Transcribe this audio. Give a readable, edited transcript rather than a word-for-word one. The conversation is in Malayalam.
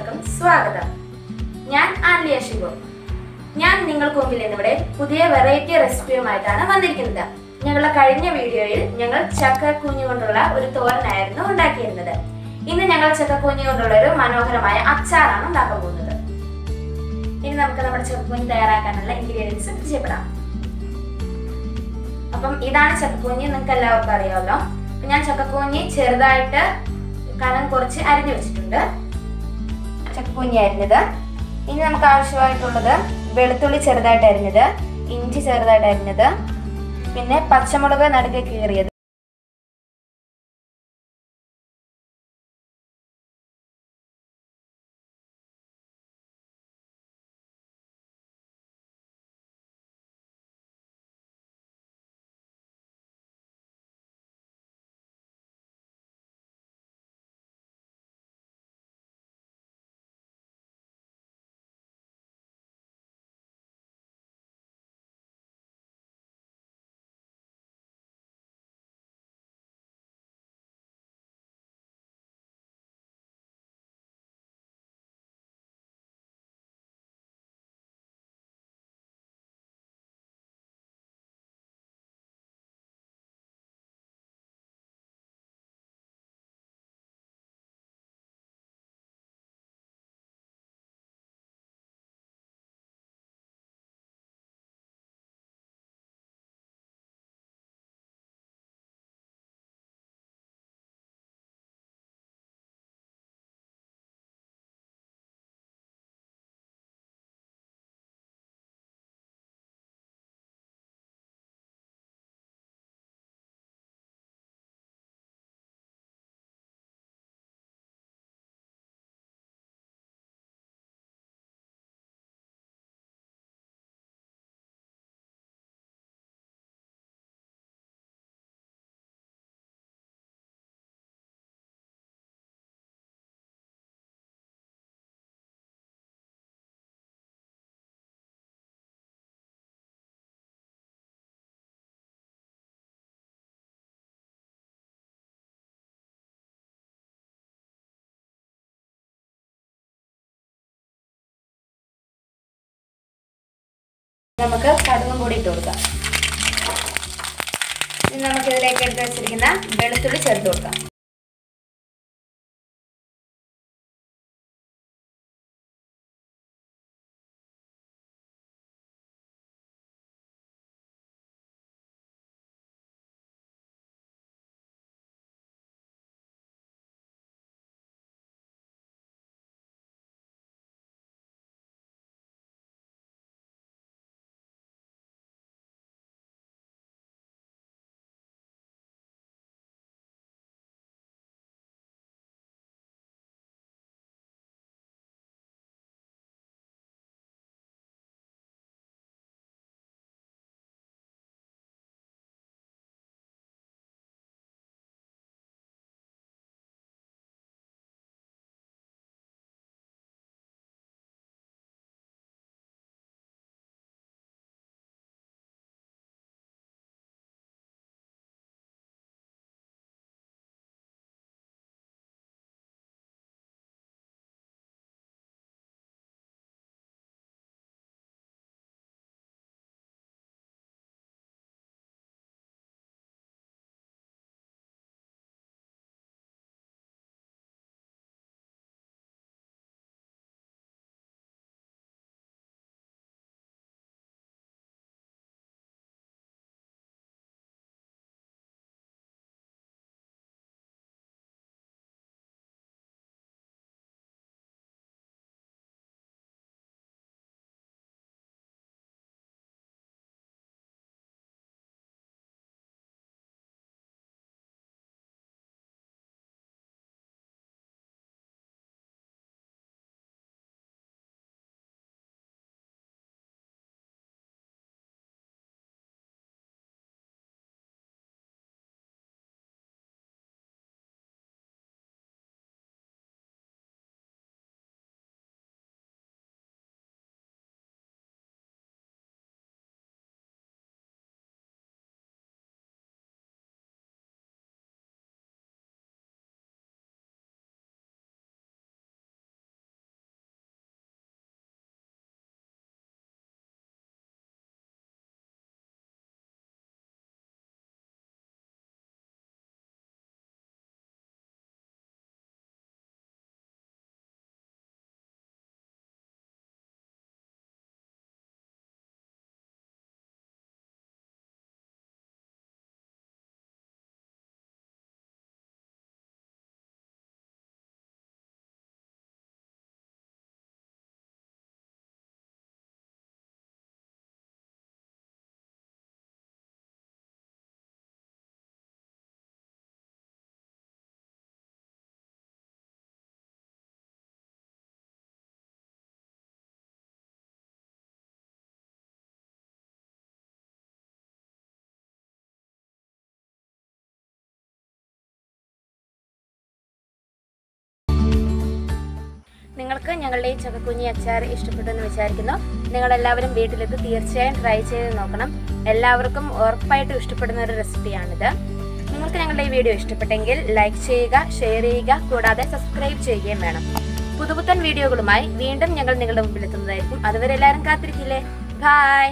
എല്ലാവർക്കും സ്വാഗതം. ഞാൻ ആലിയ ശിവു. ഞാൻ നിങ്ങൾക്ക് മുമ്പിൽ ഇന്നിവിടെ പുതിയ വെറൈറ്റി റെസിപ്പിയുമായിട്ടാണ് വന്നിരിക്കുന്നത്. ഞങ്ങളുടെ കഴിഞ്ഞ വീഡിയോയിൽ ഞങ്ങൾ ചക്കക്കൂഞ്ഞു കൊണ്ടുള്ള ഒരു തോരനായിരുന്നു ഉണ്ടാക്കിയിരുന്നത്. ഇന്ന് ഞങ്ങൾ ചക്കക്കൂഞ്ഞു കൊണ്ടുള്ള ഒരു മനോഹരമായ അച്ചാറാണ് ഉണ്ടാക്കാൻ പോകുന്നത്. ഇനി നമുക്ക് നമ്മുടെ ചക്കക്കൂഞ്ഞ് തയ്യാറാക്കാനുള്ള ഇൻഗ്രീഡിയൻസ് പരിചയപ്പെടാം. അപ്പം ഇതാണ് ചക്കക്കൂഞ്ഞ്, നിങ്ങൾക്ക് എല്ലാവർക്കും അറിയാമല്ലോ. ഞാൻ ചക്കക്കൂഞ്ഞ് ചെറുതായിട്ട് കനം കുറച്ച് അരിഞ്ഞു വെച്ചിട്ടുണ്ട്. ചക്കക്കൂഞ്ഞി അരിഞ്ഞത്. ഇനി നമുക്ക് ആവശ്യമായിട്ടുള്ളത് വെളുത്തുള്ളി ചെറുതായിട്ട് അരിഞ്ഞത്, ഇഞ്ചി ചെറുതായിട്ട് അരിഞ്ഞത്, പിന്നെ പച്ചമുളക് നടുക്കെ കീറിയത്, നമുക്ക് കടുകും കൂടി ഇട്ട് കൊടുക്കാം. ഇനി നമുക്ക് ഇതിലേക്ക് എടുത്ത് വെച്ചിരിക്കുന്ന വെളുത്തുള്ളി ചേർത്ത് കൊടുക്കാം. നിങ്ങൾക്ക് ഞങ്ങളുടെ ഈ ചക്കക്കുഞ്ഞി അച്ചാർ ഇഷ്ടപ്പെട്ടെന്ന് വിചാരിക്കുന്നു. നിങ്ങളെല്ലാവരും വീട്ടിലെത്തി തീർച്ചയായും ട്രൈ ചെയ്ത് നോക്കണം. എല്ലാവർക്കും ഉറപ്പായിട്ടും ഇഷ്ടപ്പെടുന്ന ഒരു റെസിപ്പിയാണിത്. നിങ്ങൾക്ക് ഞങ്ങളുടെ ഈ വീഡിയോ ഇഷ്ടപ്പെട്ടെങ്കിൽ ലൈക്ക് ചെയ്യുക, ഷെയർ ചെയ്യുക, കൂടാതെ സബ്സ്ക്രൈബ് ചെയ്യുകയും വേണം. പുതുപുത്തൻ വീഡിയോകളുമായി വീണ്ടും ഞങ്ങൾ നിങ്ങളുടെ മുമ്പിൽ എത്തുന്നതായിരിക്കും. അതുവരെ എല്ലാവരും കാത്തിരിക്കില്ലേ. ബൈ.